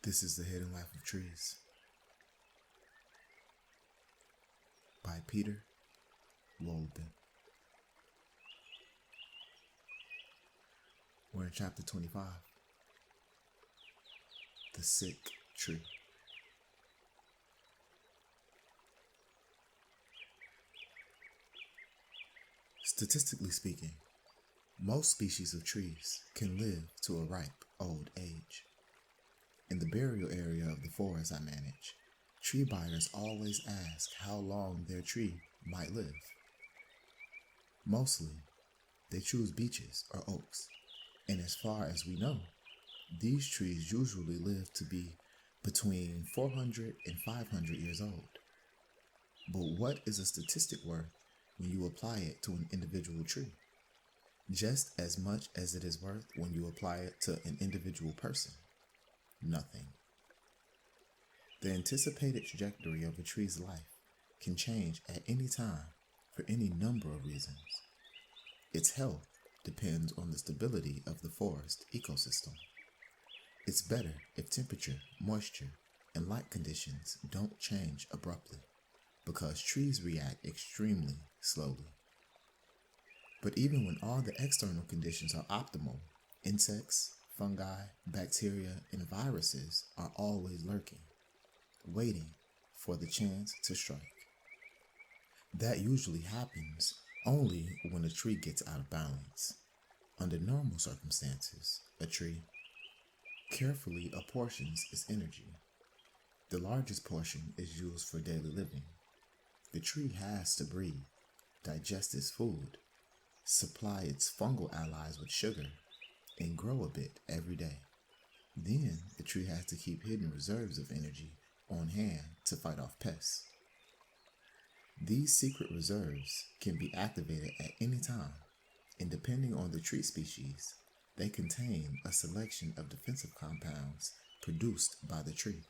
This is The Hidden Life of Trees by Peter Wolben. We're in chapter 25, The Sick Tree. Statistically speaking, most species of trees can live to a ripe old age. In the burial area of the forest I manage, tree buyers always ask how long their tree might live. Mostly, they choose beeches or oaks, and as far as we know, these trees usually live to be between 400 and 500 years old. But what is a statistic worth when you apply it to an individual tree? Just as much as it is worth when you apply it to an individual person. Nothing. The anticipated trajectory of a tree's life can change at any time for any number of reasons. Its health depends on the stability of the forest ecosystem. It's better if temperature, moisture, and light conditions don't change abruptly, because trees react extremely slowly. But even when all the external conditions are optimal, insects, fungi, bacteria, and viruses are always lurking, waiting for the chance to strike. That usually happens only when a tree gets out of balance. Under normal circumstances, a tree carefully apportions its energy. The largest portion is used for daily living. The tree has to breathe, digest its food, supply its fungal allies with sugar, and grow a bit every day. Then the tree has to keep hidden reserves of energy on hand to fight off pests. These secret reserves can be activated at any time, and depending on the tree species, they contain a selection of defensive compounds produced by the tree.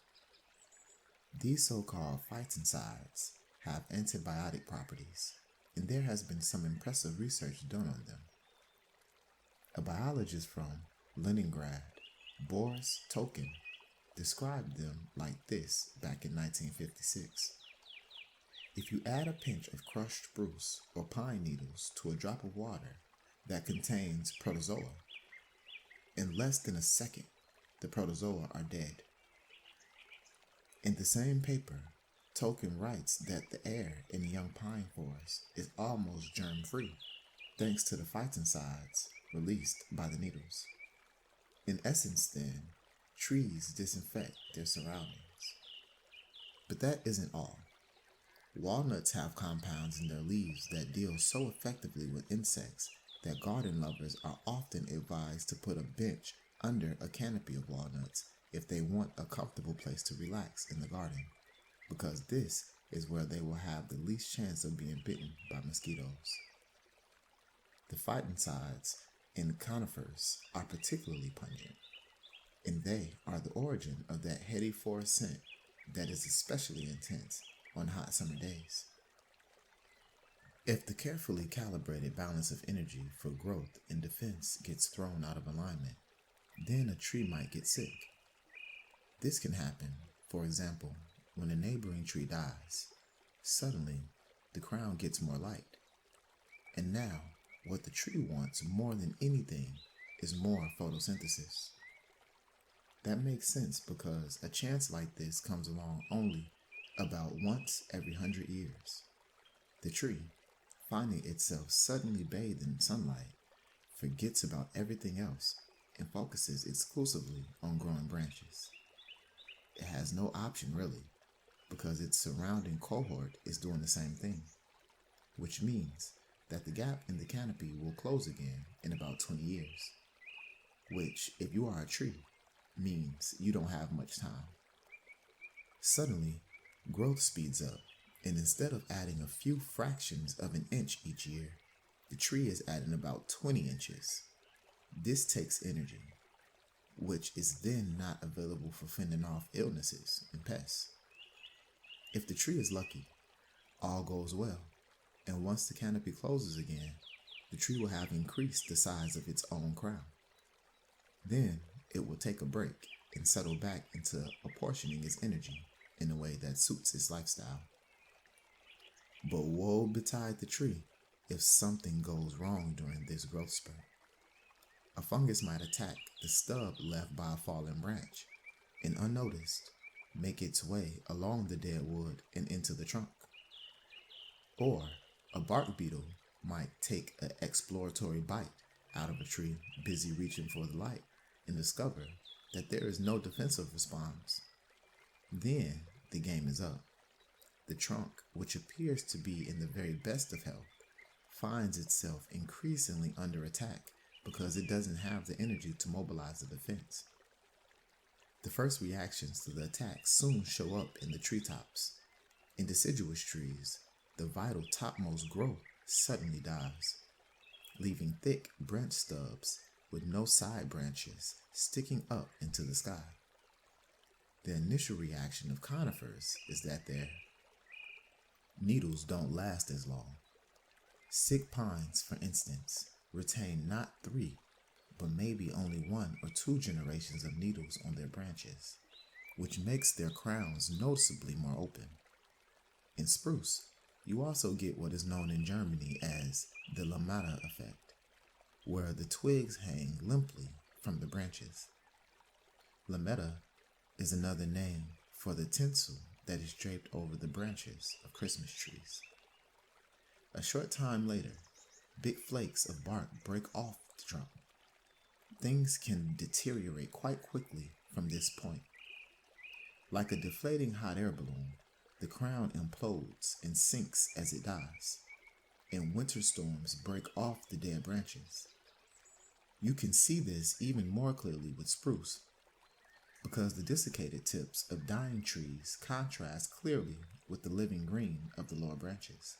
These so-called phytoncides have antibiotic properties, and there has been some impressive research done on them. A biologist from Leningrad, Boris Tokin, described them like this back in 1956. If you add a pinch of crushed spruce or pine needles to a drop of water that contains protozoa, in less than a second, the protozoa are dead. In the same paper, Tokin writes that the air in the young pine forest is almost germ-free, thanks to the phytoncides released by the needles. In essence, then, trees disinfect their surroundings. But that isn't all. Walnuts have compounds in their leaves that deal so effectively with insects that garden lovers are often advised to put a bench under a canopy of walnuts if they want a comfortable place to relax in the garden, because this is where they will have the least chance of being bitten by mosquitoes. The phytoncides in conifers are particularly pungent, and they are the origin of that heady forest scent that is especially intense on hot summer days. If the carefully calibrated balance of energy for growth and defense gets thrown out of alignment, then a tree might get sick. This can happen, for example, when a neighboring tree dies. Suddenly, the crown gets more light, and now what the tree wants more than anything is more photosynthesis. That makes sense because a chance like this comes along only about once every 100 years. The tree, finding itself suddenly bathed in sunlight, forgets about everything else and focuses exclusively on growing branches. It has no option really, because its surrounding cohort is doing the same thing, which means that the gap in the canopy will close again in about 20 years, which, if you are a tree, means you don't have much time. Suddenly, growth speeds up, and instead of adding a few fractions of an inch each year, the tree is adding about 20 inches. This takes energy, which is then not available for fending off illnesses and pests. If the tree is lucky, all goes well, and once the canopy closes again, the tree will have increased the size of its own crown. Then it will take a break and settle back into apportioning its energy in a way that suits its lifestyle. But woe betide the tree if something goes wrong during this growth spurt. A fungus might attack the stub left by a fallen branch and, unnoticed, make its way along the dead wood and into the trunk. Or a bark beetle might take an exploratory bite out of a tree busy reaching for the light and discover that there is no defensive response. Then the game is up. The trunk, which appears to be in the very best of health, finds itself increasingly under attack because it doesn't have the energy to mobilize a defense. The first reactions to the attack soon show up in the treetops. In deciduous trees, the vital topmost growth suddenly dies, leaving thick branch stubs with no side branches sticking up into the sky. The initial reaction of conifers is that their needles don't last as long. Sick pines, for instance, retain not 3, but maybe only 1 or 2 generations of needles on their branches, which makes their crowns noticeably more open. In spruce, you also get what is known in Germany as the lametta effect, where the twigs hang limply from the branches. Lametta is another name for the tinsel that is draped over the branches of Christmas trees. A short time later, big flakes of bark break off the trunk. Things can deteriorate quite quickly from this point. Like a deflating hot air balloon, the crown implodes and sinks as it dies, and winter storms break off the dead branches. You can see this even more clearly with spruce, because the desiccated tips of dying trees contrast clearly with the living green of the lower branches.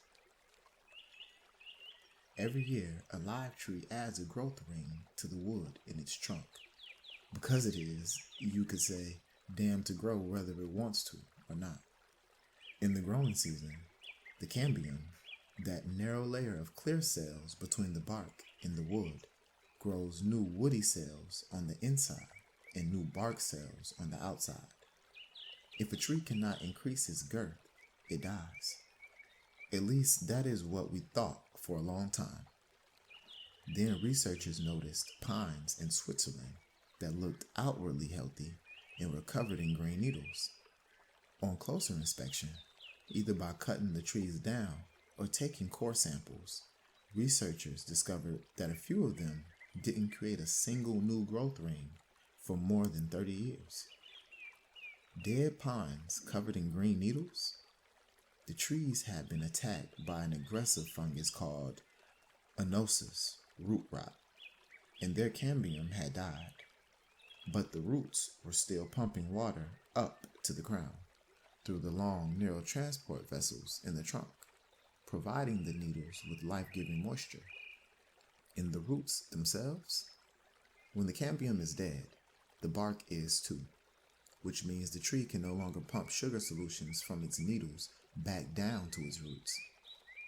Every year, a live tree adds a growth ring to the wood in its trunk, because it is, you could say, damned to grow whether it wants to or not. In the growing season, the cambium, that narrow layer of clear cells between the bark and the wood, grows new woody cells on the inside and new bark cells on the outside. If a tree cannot increase its girth, it dies. At least that is what we thought for a long time. Then researchers noticed pines in Switzerland that looked outwardly healthy and were covered in green needles. On closer inspection, either by cutting the trees down or taking core samples, researchers discovered that a few of them didn't create a single new growth ring for more than 30 years. Dead pines covered in green needles? The trees had been attacked by an aggressive fungus called anosis, root rot, and their cambium had died. But the roots were still pumping water up to the crown through the long, narrow transport vessels in the trunk, providing the needles with life-giving moisture. In the roots themselves, when the cambium is dead, the bark is too, which means the tree can no longer pump sugar solutions from its needles back down to its roots.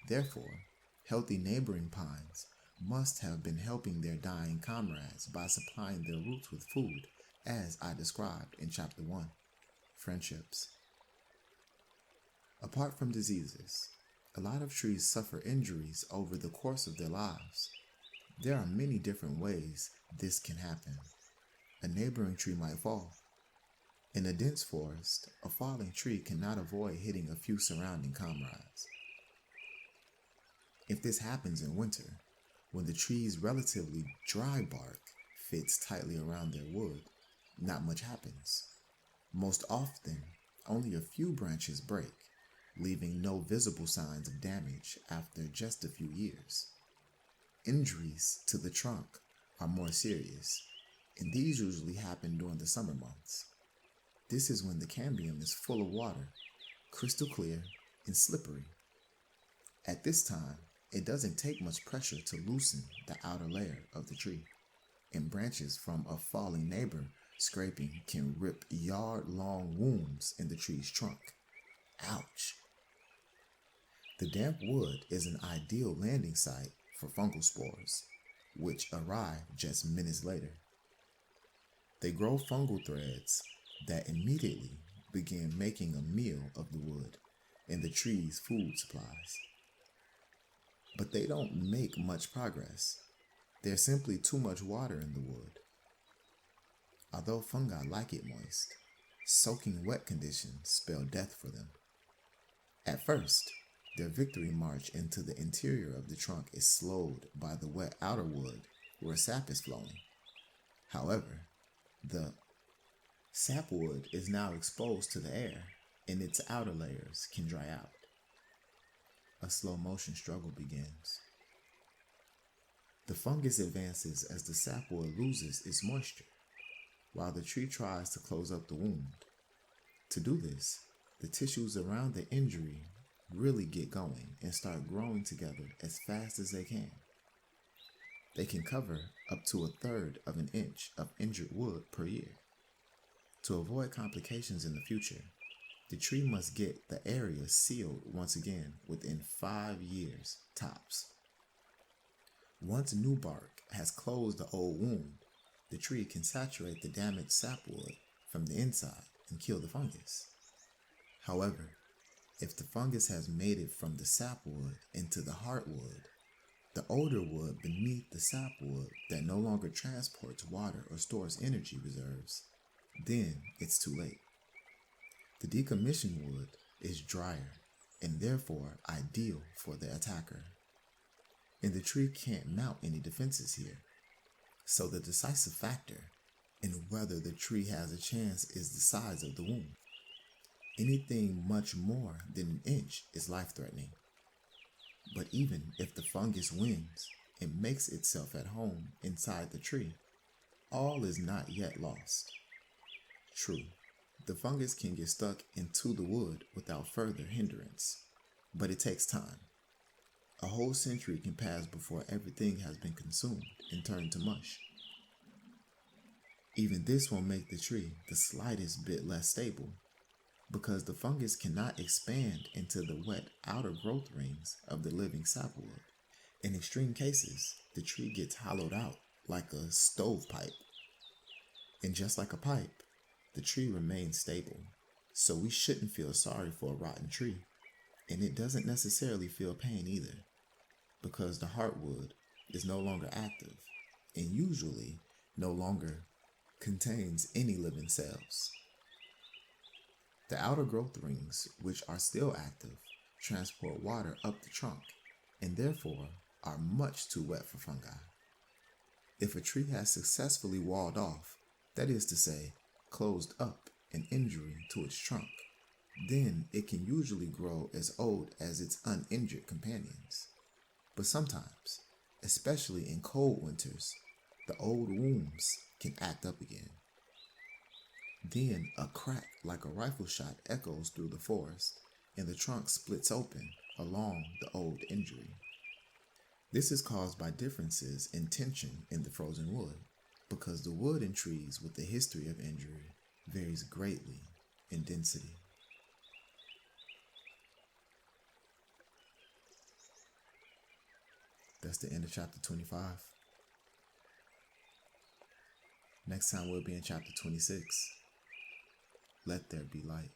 Therefore, healthy neighboring pines must have been helping their dying comrades by supplying their roots with food, as I described in Chapter 1, Friendships. Apart from diseases, a lot of trees suffer injuries over the course of their lives. There are many different ways this can happen. A neighboring tree might fall. In a dense forest, a falling tree cannot avoid hitting a few surrounding comrades. If this happens in winter, when the tree's relatively dry bark fits tightly around their wood, not much happens. Most often, only a few branches break, leaving no visible signs of damage after just a few years. Injuries to the trunk are more serious, and these usually happen during the summer months. This is when the cambium is full of water, crystal clear and slippery. At this time, it doesn't take much pressure to loosen the outer layer of the tree, and branches from a falling neighbor scraping can rip yard-long wounds in the tree's trunk. Ouch! The damp wood is an ideal landing site for fungal spores, which arrive just minutes later. They grow fungal threads that immediately begin making a meal of the wood and the tree's food supplies. But they don't make much progress. There's simply too much water in the wood. Although fungi like it moist, soaking wet conditions spell death for them. At first, their victory march into the interior of the trunk is slowed by the wet outer wood where sap is flowing. However, the sapwood is now exposed to the air and its outer layers can dry out. A slow motion struggle begins. The fungus advances as the sapwood loses its moisture, while the tree tries to close up the wound. To do this, the tissues around the injury really get going and start growing together as fast as they can. They can cover up to 1/3 of an inch of injured wood per year. To avoid complications in the future, the tree must get the area sealed once again within 5 years tops. Once new bark has closed the old wound, the tree can saturate the damaged sapwood from the inside and kill the fungus. However, if the fungus has made it from the sapwood into the heartwood, the older wood beneath the sapwood that no longer transports water or stores energy reserves, then it's too late. The decommissioned wood is drier and therefore ideal for the attacker. And the tree can't mount any defenses here. So the decisive factor in whether the tree has a chance is the size of the wound. Anything much more than an inch is life-threatening. But even if the fungus wins and makes itself at home inside the tree, all is not yet lost. True, the fungus can get stuck into the wood without further hindrance, but it takes time. A whole century can pass before everything has been consumed and turned to mush. Even this won't make the tree the slightest bit less stable, because the fungus cannot expand into the wet outer growth rings of the living sapwood. In extreme cases, the tree gets hollowed out like a stovepipe. And just like a pipe, the tree remains stable, so we shouldn't feel sorry for a rotten tree, and it doesn't necessarily feel pain either, because the heartwood is no longer active and usually no longer contains any living cells. The outer growth rings, which are still active, transport water up the trunk and therefore are much too wet for fungi. If a tree has successfully walled off, that is to say, closed up an injury to its trunk, then it can usually grow as old as its uninjured companions. But sometimes, especially in cold winters, the old wounds can act up again. Then a crack like a rifle shot echoes through the forest, and the trunk splits open along the old injury. This is caused by differences in tension in the frozen wood, because the wood in trees with a history of injury varies greatly in density. That's the end of chapter 25. Next time we'll be in chapter 26. Let there be light.